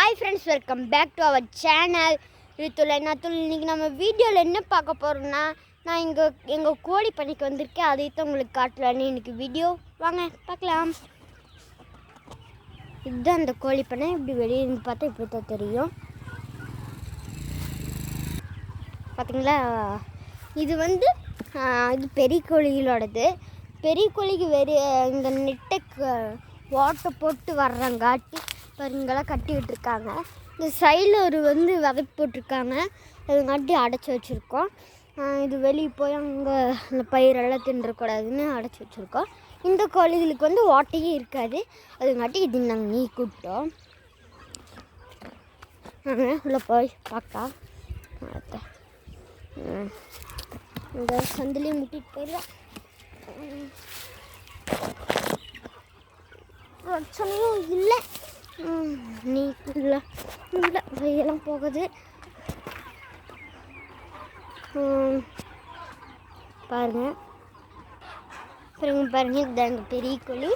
Hi friends, welcome back to our channel Rithul. இன்றைக்கி நம்ம வீடியோவில் என்ன பார்க்க போகிறோம்னா, நான் எங்கள் கோழி பண்ணைக்கு வந்திருக்கேன். அதை தான் உங்களுக்கு காட்டலான்னு இன்றைக்கி வீடியோ. வாங்க பார்க்கலாம். இதுதான் அந்த கோழி பண்ணை. இப்படி வெளியே இருந்து பார்த்தா இப்படி தான் தெரியும். பார்த்தீங்களா, இது இது பெரிய கோழிகளோடது. பெரிய கோழிக்கு இந்த நெட்டை ஓட்டை போட்டு வர்றங்காட்டி பாருங்களாம் கட்டி விட்டுருக்காங்க. இந்த சைடில் ஒரு விதை போட்டிருக்காங்க, அதுங்காட்டி அடைச்சி வச்சுருக்கோம். இது வெளியே போய் அங்கே அந்த பயிரெல்லாம் தின்றக்கூடாதுன்னு அடைச்சி வச்சுருக்கோம். இந்த கோழிகளுக்கு ஓட்டையே இருக்காது, அதுங்காட்டி இது நாங்கள் நீ கூப்பிட்டோம். உள்ளே போய் பார்க்கலாம். இந்த சந்திலையும் முட்டிட்டு போயிடலாம். பிரச்சனையும் இல்லை, நீ இல்லை இல்லை வெயிலாம் போகுது. பாருங்கள் இதுதான் எங்கள் பெரிய கோழி.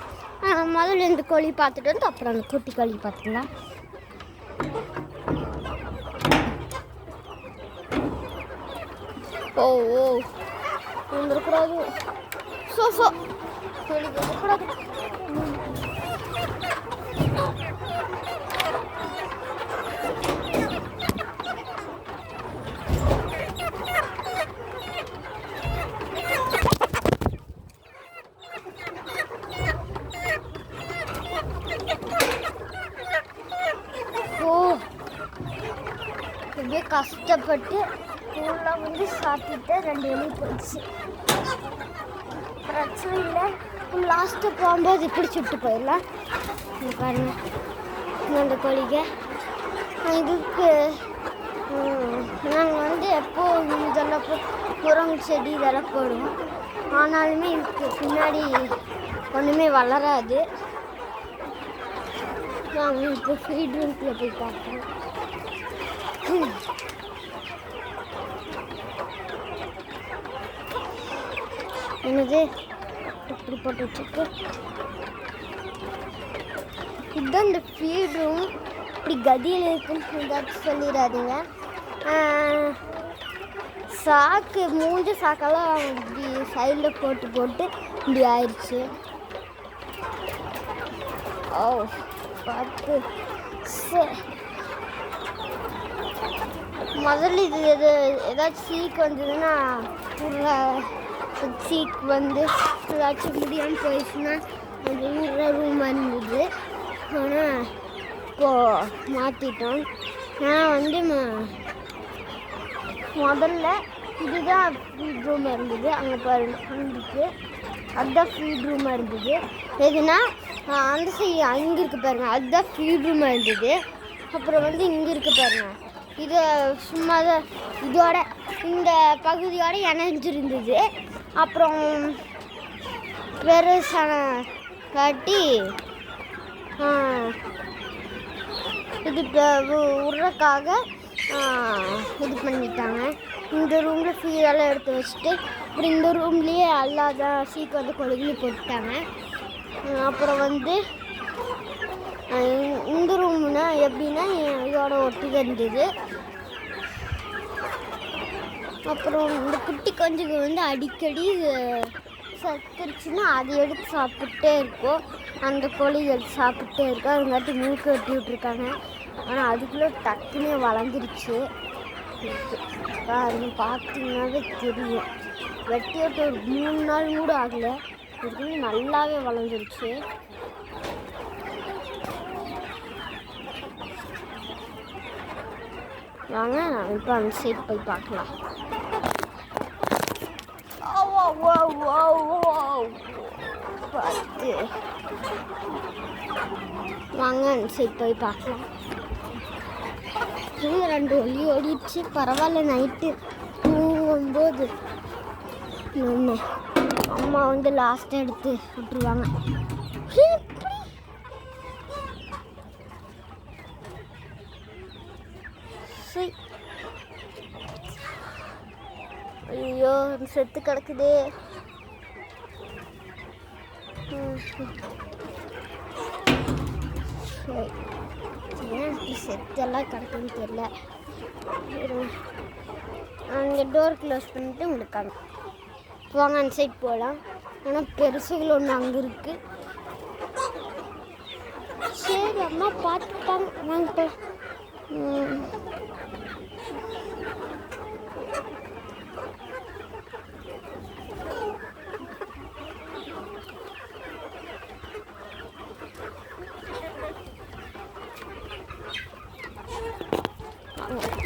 முதல்ல இந்த கோழி பார்த்துட்டு வந்து அப்புறம் அந்த குட்டி கோழி பார்த்துக்கலாம். ஓ வந்துடக்கூடாது, சோஃபா கோழி வந்துடக்கூடாது. இப்படியே கஷ்டப்பட்டு ஊரில் சாப்பிட்டு 2 வெளியே போயிடுச்சு. பிரச்சனை இல்லை, லாஸ்ட்டு போகும்போது இப்படி சுட்டு போயிடலாம். பாருங்க அந்த கோழிக்கு இதுக்கு நாங்கள் எப்போ இதெல்லாம் முருங்கை செடி இதெல்லாம் போடுவோம். ஆனாலுமே இதுக்கு பின்னாடி ஒன்றுமே வளராது. நாங்கள் இப்போ ஃபீட் ரூம்குள்ளே போய் பார்ப்போம். என்னது இப்படி போட்டு வச்சுருக்கு. இதுதான் இந்த ஃபீட் ரூம். இப்படி கதியில் இருக்குன்னு ஏதாச்சும் சொல்லிடாதீங்க. சாக்கு மூஞ்ச சாக்கெல்லாம் இப்படி சைடில் போட்டு இப்படி ஆயிடுச்சு. ஓ பார்த்து முதல்ல இது ஏதாச்சும் சீக்கு வந்ததுன்னா சீக்கு ஏதாச்சும் முடியாமல் போயிடுச்சுன்னா அது ஊற ரூமாக இருந்தது. ஆனால் இப்போது மாற்றிட்டோம். நான் முதல்ல இதுதான் ஃபீட் ரூமாக இருந்தது. அங்கே பாருங்க அங்குக்கு அதுதான் ஃபீட் ரூமாக இருந்தது. எதுனா அந்த சைடு அங்கே இருக்குது பாருங்கள், அதுதான் ஃபீட் ரூமாக இருந்தது. அப்புறம் இங்கே இருக்குது பாருங்கள், இது சும்மா தான் இதோட இந்த பகுதியோடு இணைஞ்சிருந்தது. அப்புறம் பெருசான காட்டி இது உருளைக்காக இது பண்ணிட்டாங்க. இந்த ரூமில் ஃபீடெல்லாம் எடுத்து வச்சுட்டு அப்புறம் இந்த ரூம்லேயே அல்லாத சீக்கு கொழுகுலி போட்டுட்டாங்க. அப்புறம் இந்த ரூம்னா எப்படின்னா இதோட ஒட்டி இருந்தது. அப்புறம் இந்த குட்டி கொஞ்சம் அடிக்கடி சத்துருச்சுன்னா அதை எடுத்து சாப்பிட்டே இருக்கும். அந்த கோழி எடுத்து சாப்பிட்டே இருக்கும். அதுங்காட்டி மூக்கு வெட்டி விட்டுருக்காங்க. ஆனால் அதுக்குள்ளே டக்குன்னு வளர்ந்துருச்சு. அது பார்த்தீங்கன்னாவே தெரியும். வெட்டி விட்டு ஒரு 3 நாள் கூட ஆகலை, இதுக்குள்ளே நல்லாவே வளர்ந்துருச்சு. வாங்க இப்போ அந்த சைடு போய் பார்க்கலாம். பார்த்து வாங்க அந்த சைடு போய் பார்க்கலாம். 2 ஒலி ஓடிடுச்சு. பரவாயில்ல, நைட்டு தூங்கும்போது அம்மா லாஸ்ட்டாக எடுத்து விட்டுருவாங்க. ஐயோ செத்து கிடக்குது. ஏன் இப்படி செத்தெல்லாம் கிடக்குன்னு தெரியல. அந்த டோர் க்ளோஸ் பண்ணிட்டு உங்களுக்கு போங்க அந்த சைட் போகலாம். ஆனால் பெருசுகள் ஒன்று அங்கே இருக்குது. சரி அம்மா பார்த்துப்பாங்க. வாங்க போகலாம்.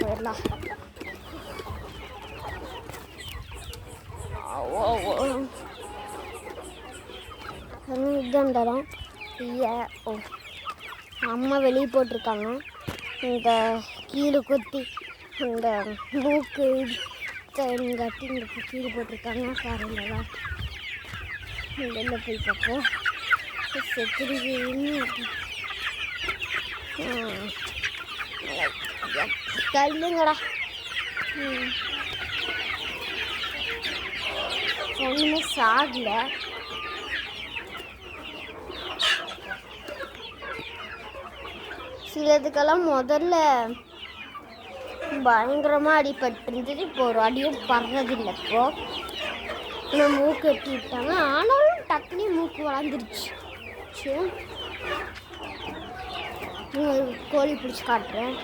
போயிடலாம். இதுதான் தரோம். ஓ அம்மா வெளியே போட்டிருக்காங்க. இந்த கீழே கொத்தி இந்த மூக்கு கட்டி இங்கே கீழே போட்டிருக்காங்க. பாருங்களா வெளில போய் பார்ப்போம். செத்துருக்குன்னு தள்ளுங்கடா. ஒன்றுமே சாகல. சிலதுக்கெல்லாம் முதல்ல பயங்கரமாக அடிபட்டுருந்துச்சு. இப்போ ஒரு அடியும் படுறதில்லை. இப்போ மூக்கு வெட்டி விட்டாங்க. ஆனாலும் டக்குனே மூக்கு வளர்ந்துருச்சு. கோழி பிடிச்சி காட்டுறேன்.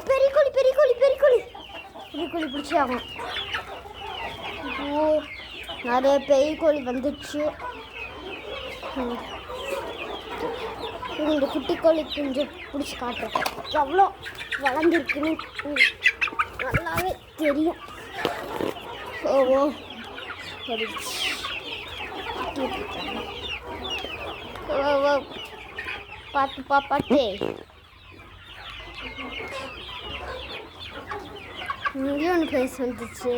பெரிய கோழி பெரிய கோழி பெரிய கோழி பெரிய கோழி பிடிச்சி ஆகும். நிறைய பெரிய கோழி வந்துடுச்சு. இந்த குட்டி கோழி கொஞ்சம் பிடிச்சி காட்டுறேன். எவ்வளோ வளர்ந்துருக்குன்னு நல்லாவே தெரியும். ஓ பார்த்துப்பா பாட்டு. இங்கேயே ஒன்று பேச வந்துச்சு.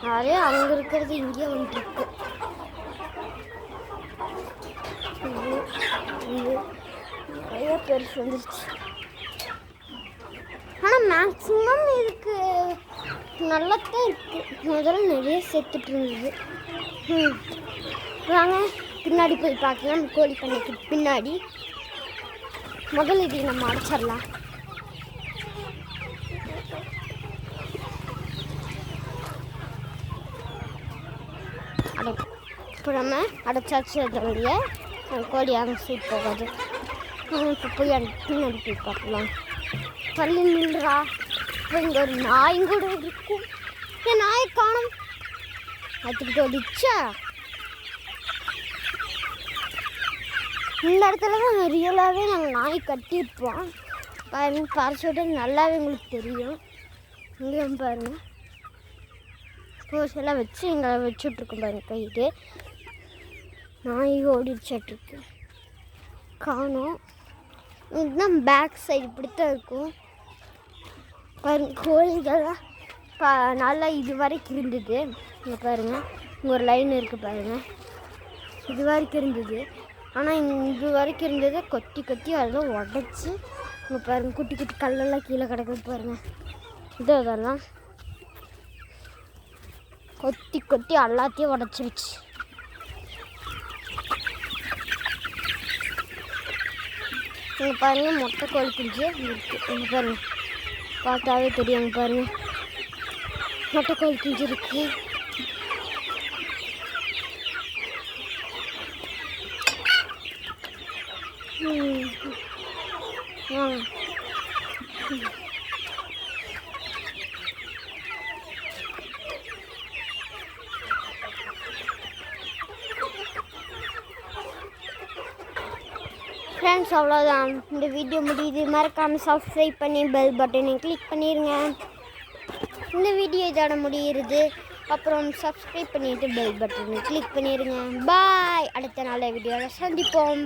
நிறைய அங்கே இருக்கிறது இங்கேயே வந்துருக்கு. நிறைய பெருசு வந்துருச்சு. ஆனால் மேக்ஸிமம் இதுக்கு நல்லாத்தான் இருக்குது. முதல்ல நிறைய செத்துட்டு இருந்தது. வாங்க பின்னாடி போய் பார்க்கலாம். கோழி பண்ணைக்கு பின்னாடி முதல்ல இதை நம்ம அடைச்சிடலாம். இப்போ நம்ம அடைச்சாச்சு. அதோடைய கோழி அங்கே சீட் போகாது. இப்போ போய் பின்னாடி போய் பார்க்கலாம். பள்ளி நின்றா. இப்போ இங்கே ஒரு நாயும் கூட இருக்கும். என் நாயை காணும். அதுக்கிட்ட ஓடிச்சா. இந்த இடத்துல தான் ரியலாகவே நாங்கள் நாய் கட்டியிருப்போம். பாருங்க பறச்சுட்டு நல்லாவே உங்களுக்கு தெரியும். இங்கேயும் பாருங்கள் போஸ் எல்லாம் வச்சு இங்கே வச்சுட்ருக்கோம். பாருங்க கைட்டு நாய் ஓடிச்சாட்ருக்கு. காணும். இதுதான் பேக் சைடு இப்படித்தான் இருக்கும். பாருங்க கோழிகள்லாம் நல்லா இது வரைக்கும் இருந்தது. இங்கே பாருங்கள் இங்கே ஒரு லைன் இருக்குது பாருங்கள். இது வரைக்கும் இருந்தது. ஆனால் இது வரைக்கும் இருந்தது கொத்தி கொத்தி அதெல்லாம் உடச்சி. இங்கே பாருங்கள் குட்டி குட்டி கல்லெல்லாம் கீழே கிடக்குது பாருங்கள். அதெல்லாம் கொத்தி கொத்தி எல்லாத்தையும் உடச்சிருச்சு. இங்கே பாருங்கள் மொட்டை கோழி குஞ்சு இருக்குது. இங்கே பாருங்கள் பார்த்தாவே தெரியும். இங்கே பாருங்கள் மொட்டை கோழி குஞ்சு இருக்குது. ஃப்ரெண்ட்ஸ் அவ்வளோதான். இந்த வீடியோ முடியுது. மறக்காமல் சப்ஸ்கிரைப் பண்ணி பெல் பட்டனை கிளிக் பண்ணிடுங்க. இந்த வீடியோ இதோட முடியுது. அப்புறம் சப்ஸ்கிரைப் பண்ணிவிட்டு பெல் பட்டனை கிளிக் பண்ணிடுங்க. பாய். அடுத்த நாள் வீடியோவில் சந்திப்போம்.